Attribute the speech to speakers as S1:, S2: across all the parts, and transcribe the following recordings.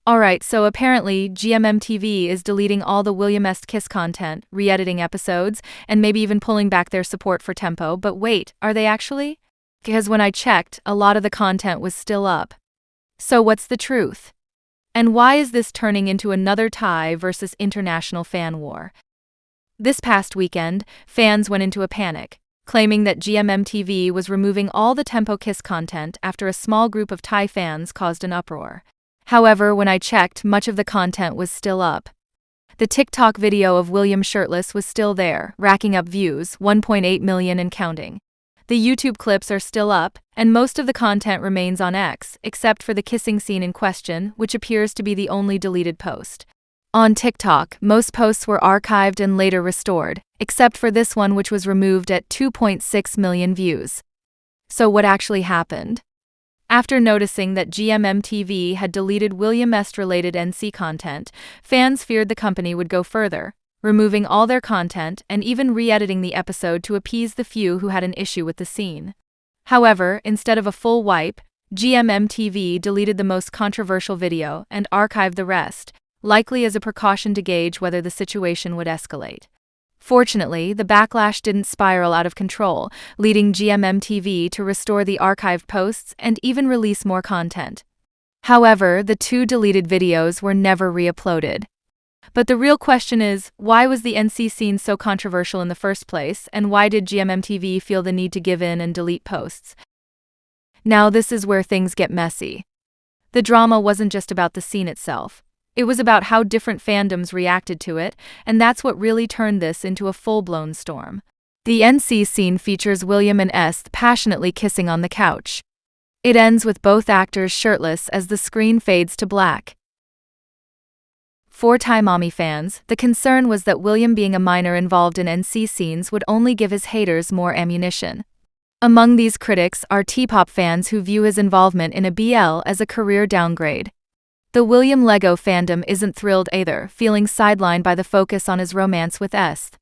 S1: Alright, so apparently GMMTV is deleting all the WilliamEst Kiss content, re-editing episodes, and maybe even pulling back their support for Tempo, but wait, are they actually? Because when I checked, a lot of the content was still up. So what's the truth? And why is this turning into another Thai versus international fan war? This past weekend, fans went into a panic, claiming that GMMTV was removing all the Tempo Kiss content after a small group of Thai fans caused an uproar. However, when I checked, much of the content was still up. The TikTok video of William shirtless was still there, racking up views, 1.8 million and counting. The YouTube clips are still up, and most of the content remains on X, except for the kissing scene in question, which appears to be the only deleted post. On TikTok, most posts were archived and later restored, except for this one, which was removed at 2.6 million views. So what actually happened? After noticing that GMMTV had deleted WilliamEst-related NC content, fans feared the company would go further, removing all their content and even re-editing the episode to appease the few who had an issue with the scene. However, instead of a full wipe, GMMTV deleted the most controversial video and archived the rest, likely as a precaution to gauge whether the situation would escalate. Fortunately, the backlash didn't spiral out of control, leading GMMTV to restore the archived posts and even release more content. However, the two deleted videos were never re-uploaded. But the real question is, why was the NC scene so controversial in the first place, and why did GMMTV feel the need to give in and delete posts? Now this is where things get messy. The drama wasn't just about the scene itself. It was about how different fandoms reacted to it, and that's what really turned this into a full-blown storm. The NC scene features William and Est passionately kissing on the couch. It ends with both actors shirtless as the screen fades to black. For Thai mommy fans, the concern was that William being a minor involved in NC scenes would only give his haters more ammunition. Among these critics are T-pop fans who view his involvement in a BL as a career downgrade. The William Lego fandom isn't thrilled either, feeling sidelined by the focus on his romance with Est.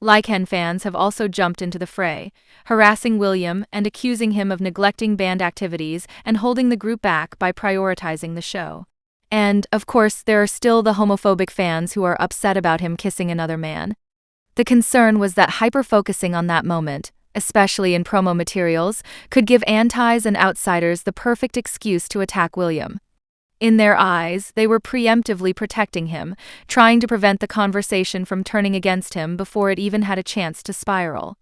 S1: Lycan fans have also jumped into the fray, harassing William and accusing him of neglecting band activities and holding the group back by prioritizing the show. And, of course, there are still the homophobic fans who are upset about him kissing another man. The concern was that hyper-focusing on that moment, especially in promo materials, could give antis and outsiders the perfect excuse to attack William. In their eyes, they were preemptively protecting him, trying to prevent the conversation from turning against him before it even had a chance to spiral.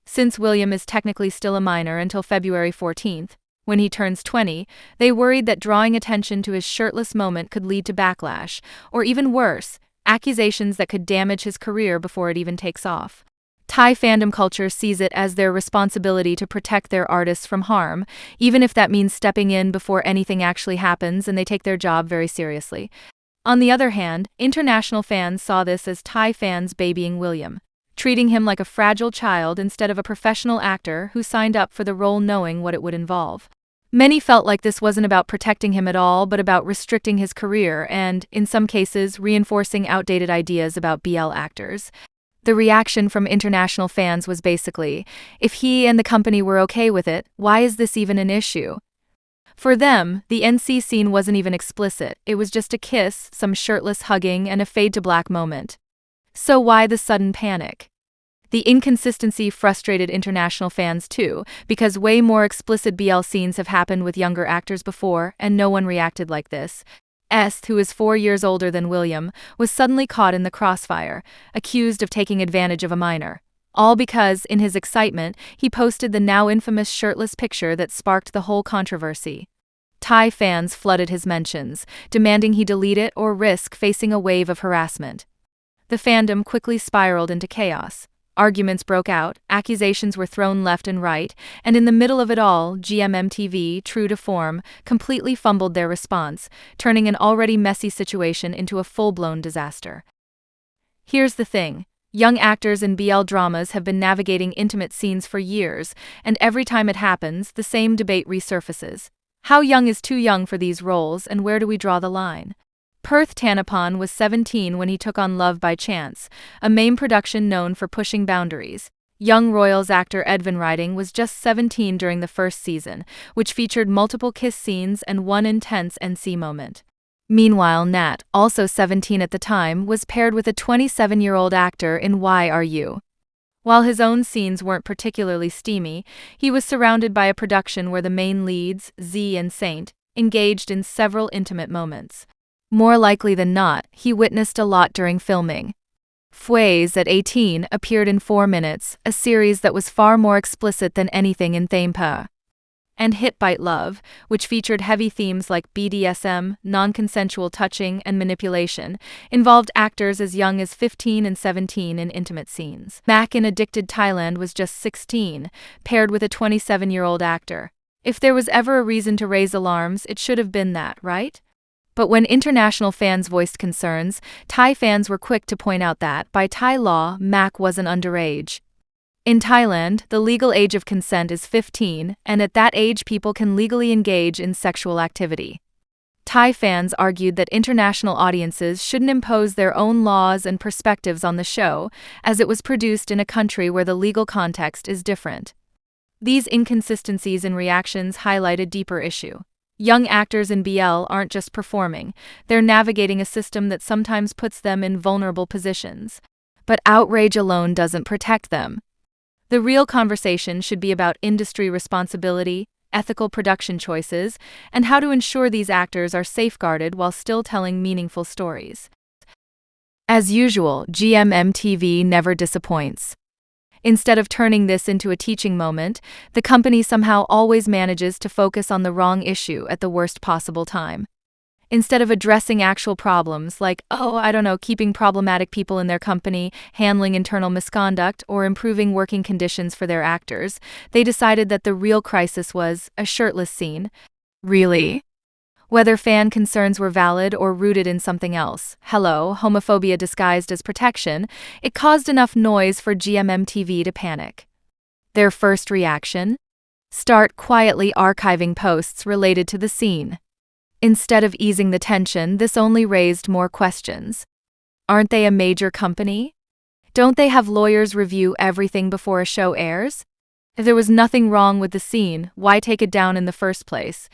S1: Since William is technically still a minor until February 14th, when he turns 20, they worried that drawing attention to his shirtless moment could lead to backlash, or even worse, accusations that could damage his career before it even takes off. Thai fandom culture sees it as their responsibility to protect their artists from harm, even if that means stepping in before anything actually happens, and they take their job very seriously. On the other hand, international fans saw this as Thai fans babying William, treating him like a fragile child instead of a professional actor who signed up for the role knowing what it would involve. Many felt like this wasn't about protecting him at all, but about restricting his career and, in some cases, reinforcing outdated ideas about BL actors. The reaction from international fans was basically, if he and the company were okay with it, why is this even an issue? For them, the NC scene wasn't even explicit, it was just a kiss, some shirtless hugging, and a fade to black moment. So why the sudden panic? The inconsistency frustrated international fans too, because way more explicit BL scenes have happened with younger actors before, and no one reacted like this. Est, who is 4 years older than William, was suddenly caught in the crossfire, accused of taking advantage of a minor. All because, in his excitement, he posted the now infamous shirtless picture that sparked the whole controversy. Thai fans flooded his mentions, demanding he delete it or risk facing a wave of harassment. The fandom quickly spiraled into chaos. Arguments broke out, accusations were thrown left and right, and in the middle of it all, GMMTV, true to form, completely fumbled their response, turning an already messy situation into a full-blown disaster. Here's the thing. Young actors in BL dramas have been navigating intimate scenes for years, and every time it happens, the same debate resurfaces. How young is too young for these roles, and where do we draw the line? Perth Tanapan was 17 when he took on Love by Chance, a MAME production known for pushing boundaries. Young Royals actor Edvin Riding was just 17 during the first season, which featured multiple kiss scenes and one intense NC moment. Meanwhile, Nat, also 17 at the time, was paired with a 27-year-old actor in Why Are You? While his own scenes weren't particularly steamy, he was surrounded by a production where the main leads, Z and Saint, engaged in several intimate moments. More likely than not, he witnessed a lot during filming. Fways, at 18, appeared in 4 Minutes, a series that was far more explicit than anything in Thampa. And Hit Bite Love, which featured heavy themes like BDSM, non-consensual touching, and manipulation, involved actors as young as 15 and 17 in intimate scenes. Mac in Addicted Thailand was just 16, paired with a 27-year-old actor. If there was ever a reason to raise alarms, it should have been that, right? But when international fans voiced concerns, Thai fans were quick to point out that, by Thai law, Mac wasn't underage. In Thailand, the legal age of consent is 15, and at that age people can legally engage in sexual activity. Thai fans argued that international audiences shouldn't impose their own laws and perspectives on the show, as it was produced in a country where the legal context is different. These inconsistencies in reactions highlight a deeper issue. Young actors in BL aren't just performing, they're navigating a system that sometimes puts them in vulnerable positions. But outrage alone doesn't protect them. The real conversation should be about industry responsibility, ethical production choices, and how to ensure these actors are safeguarded while still telling meaningful stories. As usual, GMMTV never disappoints. Instead of turning this into a teaching moment, the company somehow always manages to focus on the wrong issue at the worst possible time. Instead of addressing actual problems like, keeping problematic people in their company, handling internal misconduct, or improving working conditions for their actors, they decided that the real crisis was a shirtless scene. Really? Whether fan concerns were valid or rooted in something else, homophobia disguised as protection, it caused enough noise for GMMTV to panic. Their first reaction? Start quietly archiving posts related to the scene. Instead of easing the tension, this only raised more questions. Aren't they a major company? Don't they have lawyers review everything before a show airs? If there was nothing wrong with the scene, why take it down in the first place?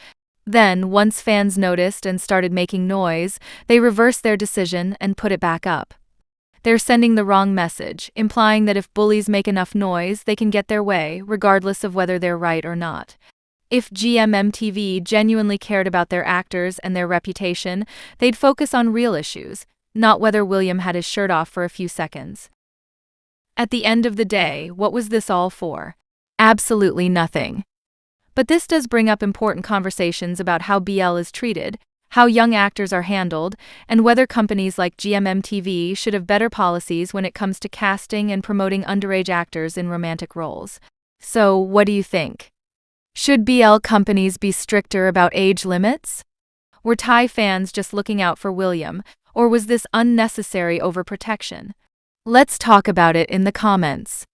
S1: Then, once fans noticed and started making noise, they reversed their decision and put it back up. They're sending the wrong message, implying that if bullies make enough noise, they can get their way, regardless of whether they're right or not. If GMMTV genuinely cared about their actors and their reputation, they'd focus on real issues, not whether William had his shirt off for a few seconds. At the end of the day, what was this all for? Absolutely nothing. But this does bring up important conversations about how BL is treated, how young actors are handled, and whether companies like GMMTV should have better policies when it comes to casting and promoting underage actors in romantic roles. So, what do you think? Should BL companies be stricter about age limits? Were Thai fans just looking out for William, or was this unnecessary overprotection? Let's talk about it in the comments.